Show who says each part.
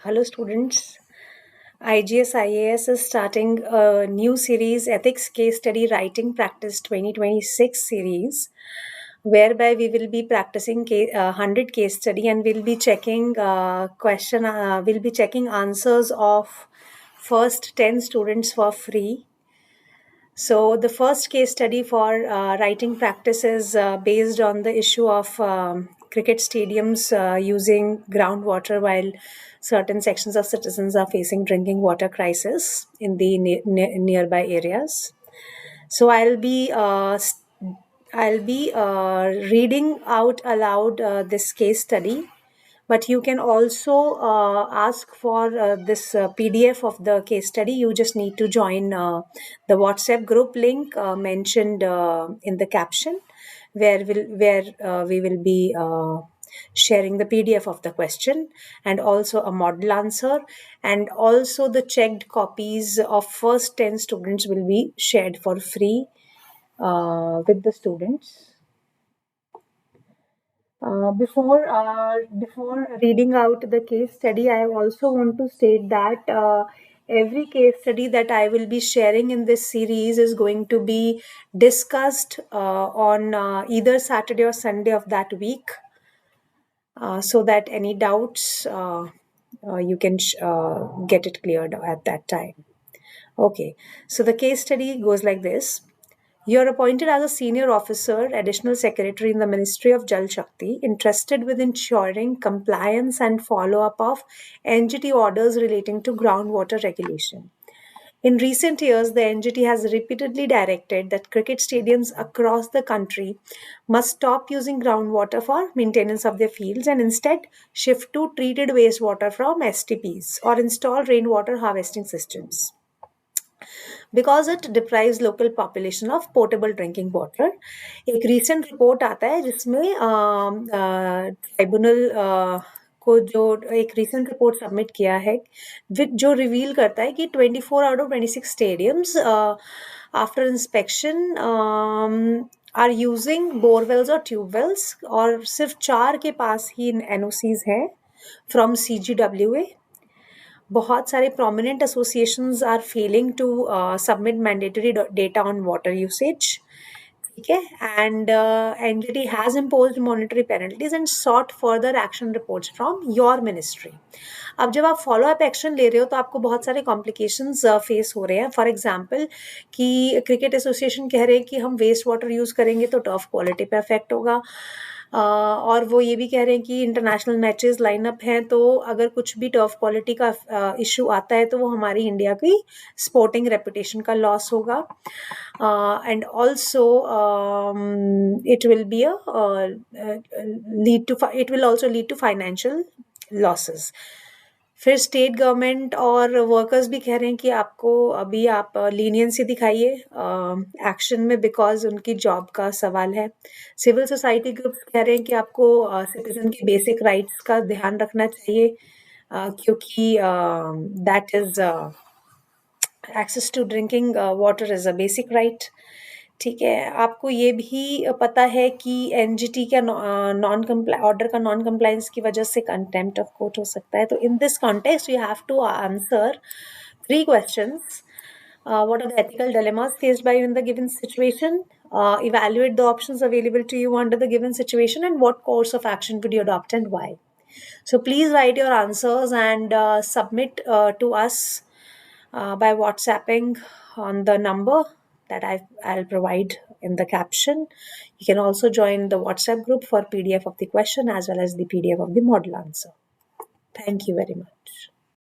Speaker 1: Hello, students. IGS IAS is starting a new series, Ethics Case Study Writing Practice 2026 series, whereby we will be practicing 100 case study and we'll be checking we'll be checking answers of first 10 students for free. So the first case study for writing practice is based on the issue of cricket stadiums using groundwater while certain sections of citizens are facing drinking water crisis in the nearby areas. So I'll be reading out aloud this case study, but you can also ask for this PDF of the case study. You just need to join the WhatsApp group link mentioned in the caption, where we will be sharing the PDF of the question and also a model answer, and also the checked copies of first 10 students will be shared for free with the students. Before reading out the case study, I also want to state that every case study that I will be sharing in this series is going to be discussed on either Saturday or Sunday of that week, so that any doubts you can get it cleared at that time. Okay, so the case study goes like this. You're appointed as a senior officer, additional secretary in the Ministry of Jal Shakti, interested with ensuring compliance and follow up of NGT orders relating to groundwater regulation. In recent years, the NGT has repeatedly directed that cricket stadiums across the country must stop using groundwater for maintenance of their fields and instead shift to treated wastewater from STPs or install rainwater harvesting systems because it deprives local population of potable drinking water. एक recent report आता है जिसमें tribunal को जो एक recent report submit किया है जो reveal करता है कि 24 out of 26 stadiums after inspection are using bore wells or tube wells और सिर्फ 4 के पास ही NOCs हैं from CGWA. बहुत सारे prominent associations are failing to submit mandatory data on water usage. ठीक है, and NGT has imposed monetary penalties and sought further action reports from your ministry. अब जब आप फॉलो अप एक्शन ले रहे हो तो आपको बहुत सारे कॉम्प्लिकेशंस फेस हो रहे हैं. फॉर एग्जांपल कि क्रिकेट एसोसिएशन कह रहे हैं कि हम वेस्ट वाटर यूज़ करेंगे तो टर्फ क्वालिटी पे अफेक्ट होगा. और वो ये भी कह रहे हैं कि इंटरनेशनल मैचेस लाइनअप हैं तो अगर कुछ भी टर्फ क्वालिटी का इशू आता है तो वो हमारी इंडिया की स्पोर्टिंग रेपुटेशन का लॉस होगा. And also it will be it will also lead to financial losses. फिर स्टेट गवर्नमेंट और वर्कर्स भी कह रहे हैं कि आपको अभी आप लीनियंसी दिखाइए एक्शन में बिकॉज उनकी जॉब का सवाल है. सिविल सोसाइटी ग्रुप्स कह रहे हैं कि आपको सिटीजन के बेसिक राइट्स का ध्यान रखना चाहिए क्योंकि that is access to drinking water is a basic right. ठीक है, आपको ये भी पता है कि एनजीटी का ऑर्डर का नॉन कंप्लायंस की वजह से कंटेम्प्ट ऑफ कोर्ट हो सकता है. तो in this context you have to answer 3 questions. What are the ethical dilemmas faced by you in the given situation? Evaluate the options available to you under the given situation and what course of action would you adopt and why. So please write your answers and submit to us by WhatsApping on the number that I'll provide in the caption. You can also join the WhatsApp group for PDF of the question as well as the PDF of the model answer. Thank you very much.